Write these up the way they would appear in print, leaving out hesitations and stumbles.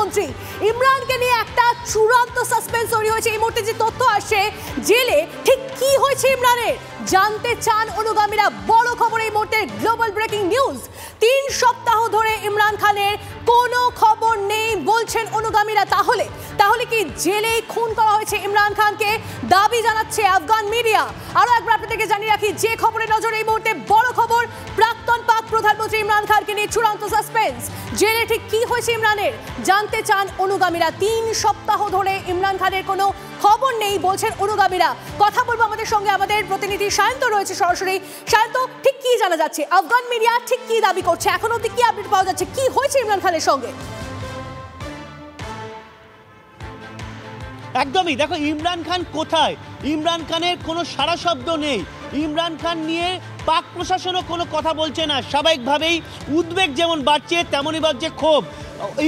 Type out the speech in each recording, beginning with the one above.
প্রধানমন্ত্রী ইমরানকে নিয়ে একটা চূড়ান্ত সাসপেন্স তৈরি হয়েছে। এই মুহূর্তে যে তথ্য আসছে, জেলে ঠিক কি হয়েছে ইমরানের জানতে চান অনুগামীরা। বড় খবর এই মুহূর্তে, গ্লোবাল ব্রেকিং নিউজ। 3 সপ্তাহ ধরে ইমরান খানের কোনো খবর নেই বলছেন অনুগামীরা। তাহলে কি জেলেই খুন করা হয়েছে ইমরান খানকে, দাবি জানাচ্ছে আফগান মিডিয়া। আরো একবার আপনাদেরকে জানিয়ে রাখি, যে খবরের নজরে এই মুহূর্তে বড় খবর, প্রাক্তন পাক প্রধানমন্ত্রী ইমরান খানকে নিয়ে চূড়ান্ত সাসপেন্স। জেলে ঠিক কি হয়েছে ইমরানের জানতে চান অনুগামীরা। 3 সপ্তাহ ধরে ইমরান খানের কোনো খবর নেই বলছেন অনুগামীরা। কথা বলবো আমাদের সঙ্গে, আমাদের প্রতিনিধি সায়ন্ত রয়েছে সরাসরি। সায়ন্ত, ঠিক কি জানা যাচ্ছে, আফগান মিডিয়া ঠিক কি দাবি করছে, এখন অবধি কি আপডেট পাওয়া যাচ্ছে, কি হয়েছে ইমরান খানের সঙ্গে? একদমই, দেখো ইমরান খান কোথায়, ইমরান খানের কোনো সারা শব্দ নেই। ইমরান খান নিয়ে পাক প্রশাসনও কোনো কথা বলছে না। স্বাভাবিকভাবেই উদ্বেগ যেমন বাড়ছে তেমনই বাড়ছে ক্ষোভ।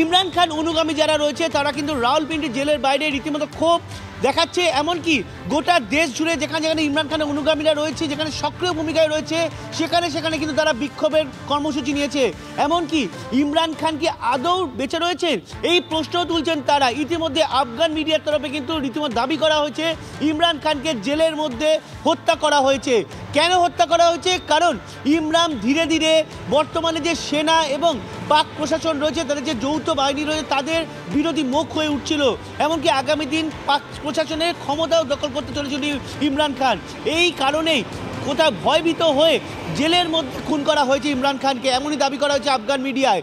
ইমরান খান অনুগামী যারা রয়েছে তারা কিন্তু রাওয়ালপিন্ডি জেলের বাইরে রীতিমতো ক্ষোভ দেখাচ্ছে। এমনকি গোটা দেশ জুড়ে যেখানে যেখানে ইমরান খানের অনুগামীরা রয়েছে, যেখানে সক্রিয় ভূমিকায় রয়েছে, সেখানে কিন্তু তারা বিক্ষোভের কর্মসূচি নিয়েছে। এমনকি ইমরান খান কি আদৌ বেঁচে রয়েছেন এই প্রশ্ন তুলছেন তারা। ইতিমধ্যে আফগান মিডিয়ার তরফে কিন্তু রীতিমতো দাবি করা হয়েছে ইমরান খানকে জেলের মধ্যে হত্যা করা হয়েছে। কেন হত্যা করা হয়েছে? কারণ ইমরান ধীরে ধীরে বর্তমানে যে সেনা এবং পাক প্রশাসন রয়েছে, তাদের যে যৌথ বাহিনী রয়েছে, তাদের বিরোধী মুখ হয়ে উঠছিল। এমনকি আগামী দিন পাক প্রশাসনের ক্ষমতাও দখল করতে চলেছিল ইমরান খান। এই কারণেই কোথাও ভয়ভীত হয়ে জেলের মধ্যে খুন করা হয়েছে ইমরান খানকে, এমনই দাবি করা হয়েছে আফগান মিডিয়ায়।